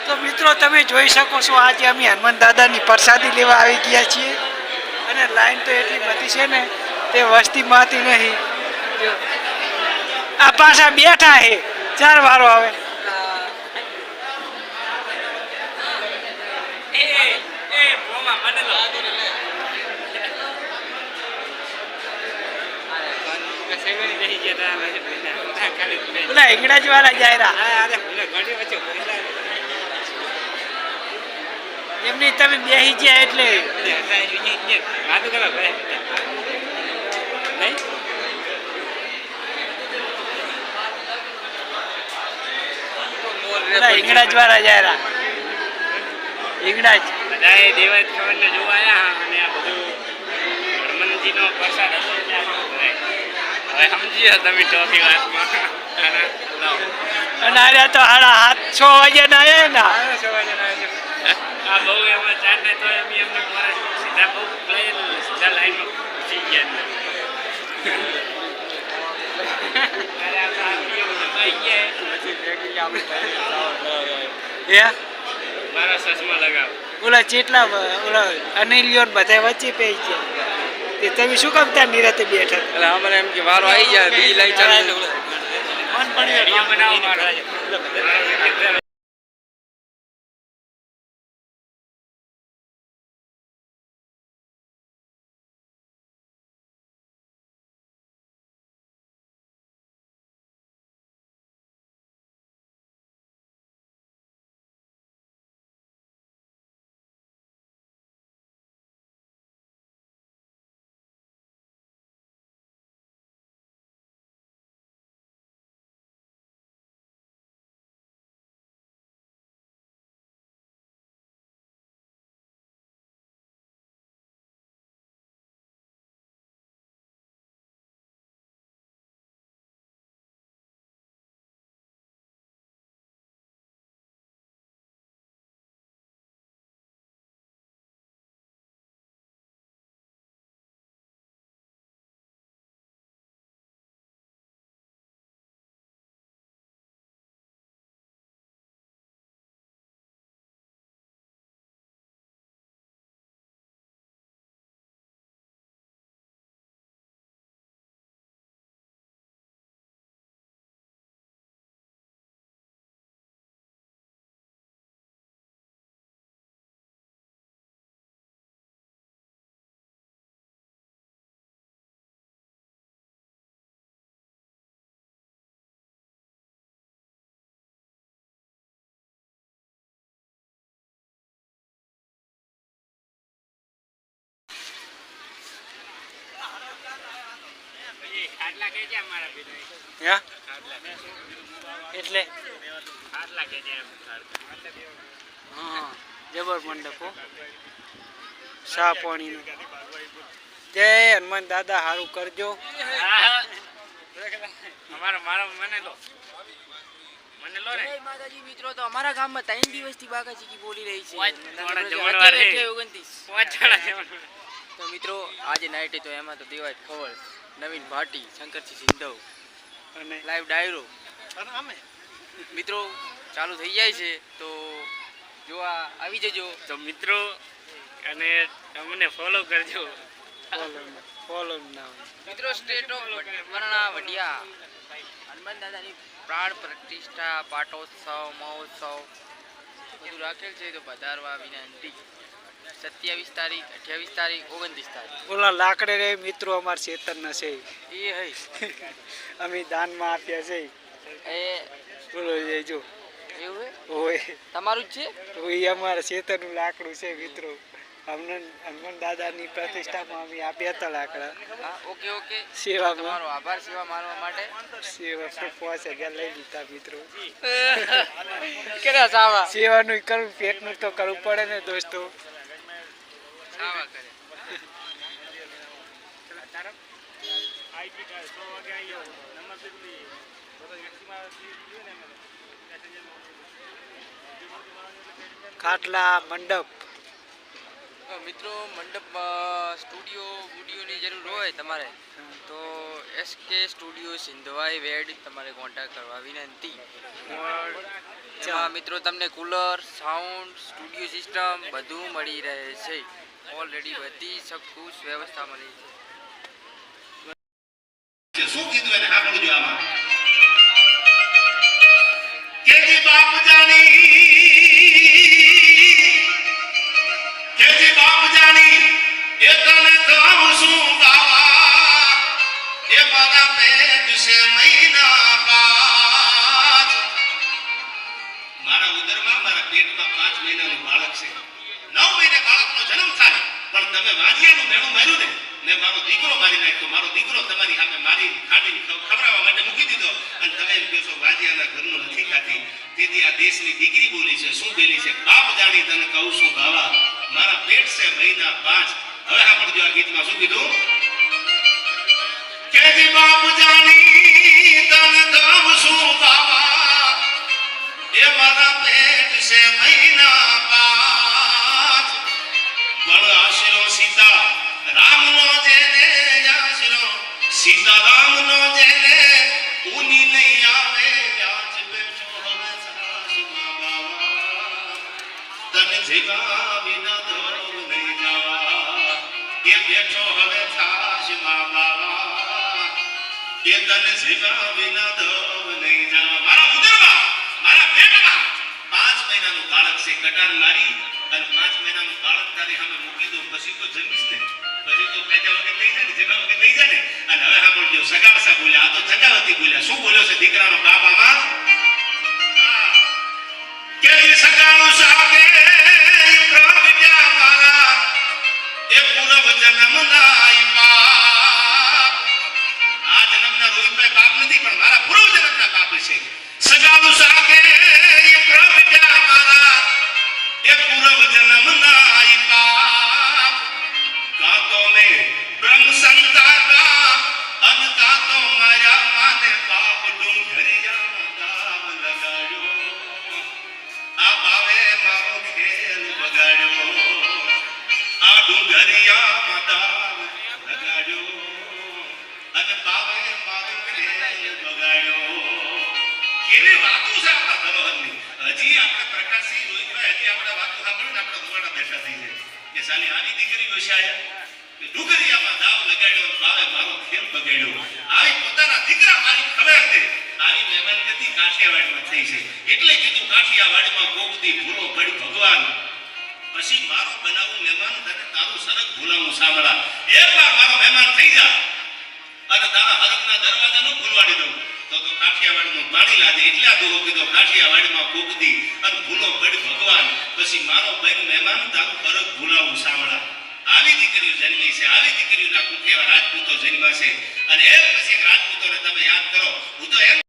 તો મિત્રો તમે જોઈ શકો છો આજે અમે હનુમાન દાદાની પ્રસાદી લેવા આવી ગયા છીએ અને લાઈન તો એટલી બધી છે ને તે વસ્તીમાંથી નહીં. આ પાછા બેઠા છે 4 વારો આવે. પેલા ઇંગળાજ વાળા જાયરા એમની તમે બેસી ગયા એટલે ઇંગળાજ વાળા જાયરા ઇંગળાજ બધાએ દેવાજ ખબર જોવાયા અને આ બધું હનુમાનજીનો પ્રસાદ હતો હવે સમજી તમે ટોપી વાતમાં અને આર્યા તો 7:30 વાગે ના આવ્યા ને આ બહુ એમાં ચાર ને તો એમ એમને સીધા બહુ સીધા લાઈનમાં ઘૂસી ગયા મારા સસમાં લગાવ ઓલા ચેટલા ઓલા અનિલિયોન બધા વચ્ચે પે છે તે તમે શું કામ ત્યાં નિરાતે બેઠા એટલે અમારે એમ કે વારો આવી જાય બીજી લાઈન ચાલે બનાવો મારો એટલે હા જબર મંડપ શા પાણીનું. જય હનુમાન દાદા સારું કરજો. માતાજી મિત્રો તો અમારા ગામમાં 3 દિવસથી બાકાચીકી બોલી રહી છે તો મિત્રો આજે નાઈટે તો એમાં તો દેવાય ખબર નવીન ભાટી શંકરસિંહ સિંધવ અને લાઈવ ડાયરો મિત્રો ચાલુ થઈ જાય છે તો જોવા આવી જજો તો મિત્રો અને તમને ફોલો કરજો ફોલો ના મિત્રો સ્ટેટ ઓફ વરણા વડિયા હનુમાન દાદાની પ્રાણ પ્રતિષ્ઠા પાટોત્સવ મહોત્સવ બધું રાખેલ છે તો પધારવા વિનંતી. 27 તારીખ 28 તારીખ 29 તારીખ ઓલા લાકડે રે મિત્રો અમાર ચેતનના છે એ હઈ અમે દાનમાં આપ્યા છે એ બોલો જો એવું હે ઓય તમારું જ છે ઓય અમારા ચેતનનું લાકડું છે મિત્રો. હનુમાન દાદાની પ્રતિષ્ઠામાં અમે આપ્યા હતા લાકડા. હા ઓકે ઓકે સેવા તમારો આભાર સેવા માનવા માટે. સેવા 5000 લઈ લીધા મિત્રો. કેરા સાવા સેવાનું કરવું પેટનું તો કરવું પડે ને દોસ્તો. સાવા કરે ખાટલા મંડપ મિત્રો મંડપ સ્ટુડિયો વિડીયોની જરૂર હોય તમારે તો SK સ્ટુડિયો સિંધવાઈ વેડ તમારે કોન્ટેક્ટ કરવા વિનંતી. એમાં મિત્રો તમને કુલર સાઉન્ડ સ્ટુડિયો સિસ્ટમ બધું મળી રહે છે ઓલરેડી બધી સબકુશ વ્યવસ્થા મળી છે શું કીધું એને સાંભળજો આમાં કેજી બાપ જાણી એ તને કહું છું બાવા એ મારા પેટ છે મહિના 5 મારા ઉદરમાં મારા પેટમાં 5 મહિનાનું બાળક છે 9 મહિને બાળકનો જન્મ થાય પણ તમે વાજિયાનું મેણું માર્યું ને મારો દીકરો મારી નાખ્યો મારો દીકરો તમારી સામે મારી ખાડીને ખવડાવવા માટે મૂકી દીધો અને તમે એમ કહો છો વાજિયાના ઘરનું નથી ખાતી તેથી આ દેશની દીકરી બોલી છે શું બોલી છે બાપ જાણી તને કહું છું બાવા મારા પેટ છે મહિના 5 હવે સાંભળજો આ ગીતમાં શું કીધું કેજી બાપ જાણી તને કહું છું બાવા એ મારા પેટ છે મહિના 5 પણ આશરો સીતા રામનો જેને આશરો સીતા રામનો જેને ઉની નહીં આવે આજ બેઠો હવે સાસુમાં બાવા તને જેવા વિના દો નહીં જાવા એ બેઠો હવે સાસુમાં બાવા એ તને જેવા વિના દો નહીં જાવા મારા ઉદરમાં મારા પેટમાં 5 મહિનાનું બાળક છે કટાર મારી અને 5 મહિનાનું બાળક તારી સામે મૂકી દો પછી તો જન્મીશ ને પછી તો પેદા વગર લઈ જાય ને જગા વગર લઈ જાય ને અને હવે સાંભળજો સગાવસા બોલ્યા આ તો જગાવતી બોલ્યા શું બોલ્યો છે દીકરાનો બાબામાં કે સગાવસા કે પ્રગટ્યા મારા એ પૂર્વ જન્મના પાપ આ જન્મના રોહિતભાઈ પાપ નથી પણ મારા પૂર્વ જન્મના પાપ છે સગાવસા કે પ્રગટ્યા મારા એ પૂર્વ જન્મના પાપ કાતો મે બ્રહ્મ સંતાના અન કાતો માયા માને પાપ ડુંગરિયા દાવ લગાડ્યો આ બાવે મારો ખેલ બગાડ્યો આ ડુંગરિયા દાવ લગાડ્યો અને બાવે મારો ખેલ બગાડ્યો કેવી વાતો છે આપણા ધરોહરની હજી આપણે પ્રકાશી રોહિતભાઈ હજી આપણે વાતો સાંભળીને આપણે દુવાડા બેઠા થઈ જાય કે સાલી આવી દીકરીઓ છે આયા કે ડુંગરિયામાં દાવ લગાડ્યો બાવે મારો ખેલ બગાડ્યો આવી પોતાના દીકરા મારી ખબર છે આવી મહેમાન ગતિ કાઠિયાવાડમાં થઈ છે એટલે કીધું કાઠિયાવાડમાં કોકદી ભૂલો પડી ભગવાન પછી મારો બનાવું મહેમાન તને તારું સરગ ભૂલાવું સાંભળા એકવાર મારો મહેમાન થઈ જા અને તારા હરકના દરવાજા નો ખોલવાડી દઉં તો કાઠિયાવાડનું પાણી લાદે એટલે આ દોહો કીધો કાઠિયાવાડમાં કોકદી અને ભૂલો પડી ભગવાન પછી મારો બેન મહેમાન તારું હરક ભૂલાવું સાંભળા આવી દીકરીઓ જન્મી છે આવી દીકરીઓના કુઠેવા રાજપૂતો જન્મ્યા છે અને એક પછી રાજપૂતોને તમે યાદ કરો હું તો એમ